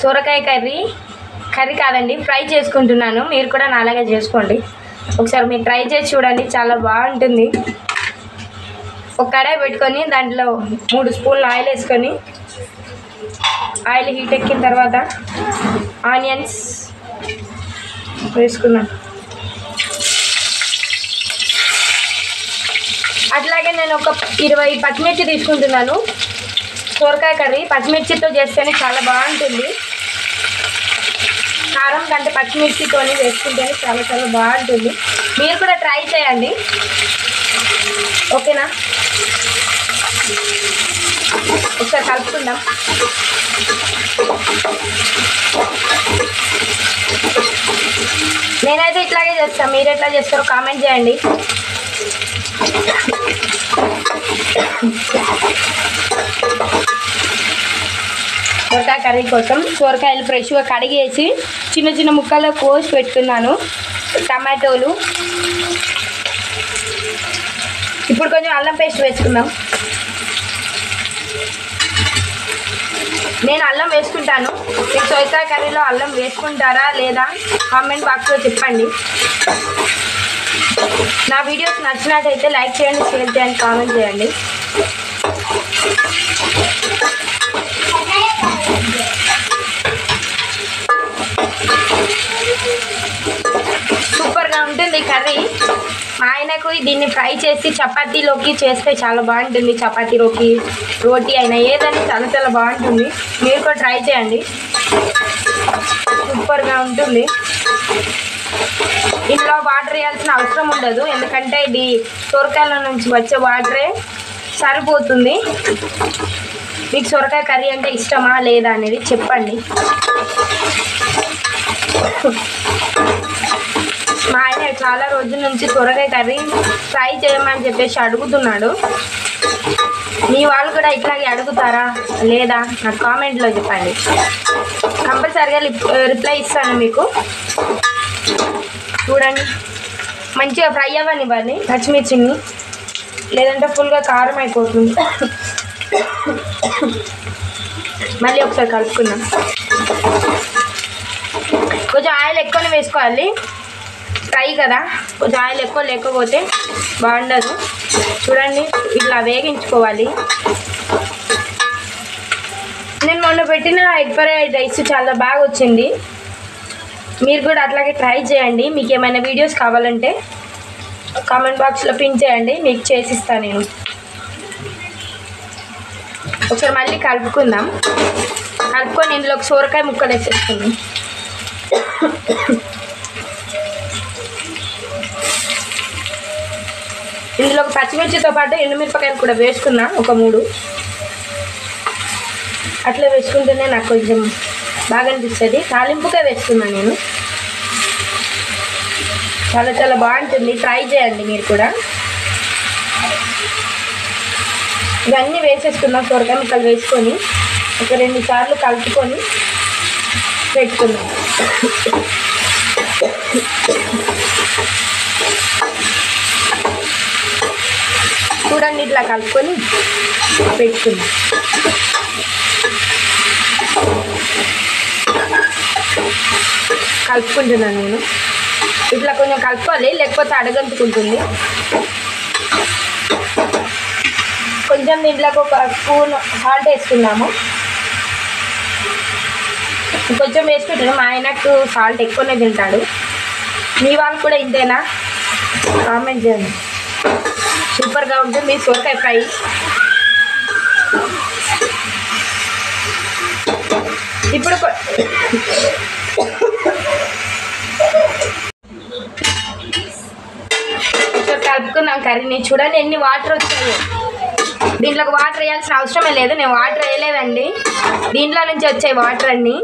సొరకాయ కర్రీ కాదండి, ఫ్రై చేసుకుంటున్నాను. మీరు కూడా నాలాగే చేసుకోండి. ఒకసారి మీరు ట్రై చేసి చూడండి, చాలా బాగుంటుంది. ఒక కడాయి పెట్టుకొని దాంట్లో 3 స్పూన్లు ఆయిల్ వేసుకొని, ఆయిల్ హీట్ ఎక్కిన తర్వాత ఆనియన్స్ వేసుకున్నాను. అట్లాగే నేను ఒక 20 పచ్చిమిర్చి తీసుకుంటున్నాను. సొరకాయ కర్రీ పచ్చిమిర్చితో చేస్తేనే చాలా బాగుంటుంది. కారం కంటే పచ్చిమిర్చితో వేసుకుంటేనే చాలా చాలా బాగుంటుంది. మీరు కూడా ట్రై చేయండి, ఓకేనా? ఒకసారి కలుపుకుందాం. నేనైతే ఇట్లాగే చేస్తాను, మీరు ఎట్లా చేస్తారో కామెంట్ చేయండి. సొరకాయ కర్రీ కోసం సొరకాయలు ఫ్రెష్గా కడిగేసి చిన్న చిన్న ముక్కల్లో కోసి పెట్టుకున్నాను. టమాటోలు, ఇప్పుడు కొంచెం అల్లం పేస్ట్ వేసుకుందాం. నేను అల్లం వేసుకుంటాను. మీరు సొరకాయ కర్రీలో అల్లం వేసుకుంటారా లేదా కామెంట్ బాక్స్లో చెప్పండి. నా వీడియోస్ నచ్చినట్టయితే లైక్ చేయండి, షేర్ చేయండి, కామెంట్ చేయండి. సూపర్గా ఉంటుంది కర్రీ. మా ఆయనకు దీన్ని ఫ్రై చేసి చపాతీలోకి చేస్తే చాలా బాగుంటుంది. చపాతీలోకి, రోటీ అయినా ఏదైనా చాలా చాలా బాగుంటుంది. మీరు కూడా ట్రై చేయండి, సూపర్గా ఉంటుంది. ఇందులో వాటర్ వేయాల్సిన అవసరం ఉండదు, ఎందుకంటే ఇది సొరకాయల నుంచి వచ్చే వాటరే సరిపోతుంది. మీకు సొరకాయ కర్రీ అంటే ఇష్టమా లేదా అనేది చెప్పండి. మా ఆయన చాలా రోజుల నుంచి సొరకాయ కర్రీ ఫ్రై చేయమని చెప్పేసి అడుగుతున్నాడు. మీ వాళ్ళు కూడా ఇట్లాగే అడుగుతారా లేదా నాకు కామెంట్లో చెప్పండి. కంపల్సరిగా రిప్లై ఇస్తాను మీకు. చూడండి, మంచిగా ఫ్రై అవ్వనివ్వండి పచ్చిమిర్చిని, లేదంటే ఫుల్గా కారం అయిపోతుంది. మళ్ళీ ఒకసారి కలుపుకుందాం. కొంచెం ఆయిల్ ఎక్కువనే వేసుకోవాలి, ఫ్రై కదా, కొంచెం ఆయిల్ ఎక్కువ లేకపోతే బాగుండదు. చూడండి, ఇట్లా వేగించుకోవాలి. నేను మొన్న పెట్టిన ఎగ్ ఫ్రైడ్ రైస్ చాలా బాగా వచ్చింది. మీరు కూడా అట్లాగే ట్రై చేయండి. మీకు ఏమైనా వీడియోస్ కావాలంటే కామెంట్ బాక్స్లో పిన్ చేయండి, మీకు చేసిస్తాను నేను. ఒకసారి మళ్ళీ కలుపుకుందాం. కలుపుకొని ఇందులోకి సొరకాయ ముక్కలు వేసేసుకుందాం. ఇందులో ఒక పచ్చిమిర్చితో పాటు ఎండుమిరపకాయలు కూడా వేసుకున్నా, ఒక 3. అట్లా వేసుకుంటేనే నాకు కొంచెం బాగా అనిపిస్తుంది. తాలింపుగా వేసుకున్నాను నేను. చాలా చాలా బాగుంటుంది, ట్రై చేయండి మీరు కూడా. ఇవన్నీ వేసేసుకున్నాం. సొరకాయ ముక్కలు వేసుకొని ఒక 2 సార్లు కలుపుకొని పెట్టుకున్నాం. చూడండి, ఇట్లా కలుపుకొని పెట్టుకున్నాం. కలుపుకుంటున్నాను నేను. ఇట్లా కొంచెం కలుపుకోవాలి, లేకపోతే అడగంటుకుంటుంది. కొంచెం దీంట్లోకి ఒక స్పూన్ సాల్ట్ వేసుకున్నాము. కొంచెం వేసుకుంటాను, మా ఆయనకు సాల్ట్ ఎక్కువనే తింటాడు. మీ వాళ్ళు కూడా ఇంతేనా కామెంట్ చేయండి. సూపర్గా ఉంటుంది సొరకాయ ఫ్రై. ఇప్పుడు కలుపుకున్నాం కర్రీని. చూడండి ఎన్ని వాటర్ వచ్చాయి. దీంట్లోకి వాటర్ వేయాల్సిన అవసరమే లేదు, నేను వాటర్ వేయలేదండి, దీంట్లో నుంచి వచ్చాయి వాటర్ అన్నీ.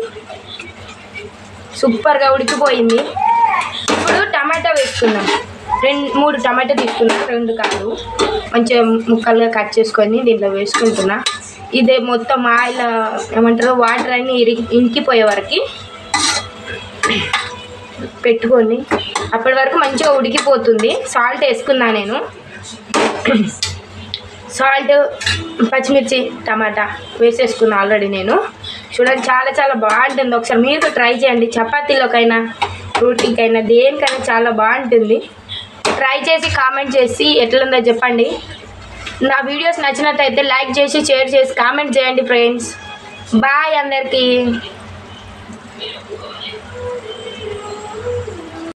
సూపర్గా ఉడికిపోయింది. ఇప్పుడు టమాటా వేసుకున్నాం. 3 టమాటా తీసుకున్నాం, 2 కాదు. మంచిగా ముక్కలుగా కట్ చేసుకొని దీంట్లో వేసుకుంటున్నా. ఇదే మొత్తం ఆయిల్ ఏమంటారు వాటర్ అన్నీ ఇంకిపోయే వరకు పెట్టుకొని అప్పటి వరకు మంచిగా ఉడికిపోతుంది. సాల్ట్ వేసుకున్నా నేను, సాల్ట్, పచ్చిమిర్చి, టమాటా వేసేసుకున్నా ఆల్రెడీ నేను. చూడండి చాలా చాలా బాగుంటుంది. ఒకసారి మీరు ట్రై చేయండి. చపాతీలోకైనా రోటీకైనా దేనికైనా చాలా బాగుంటుంది. ట్రై చేసి కామెంట్ చేసి ఎట్లుందో చెప్పండి. నా వీడియోస్ నచ్చినట్టయితే లైక్ చేసి షేర్ చేసి కామెంట్ చేయండి ఫ్రెండ్స్. బాయ్ అందరికీ.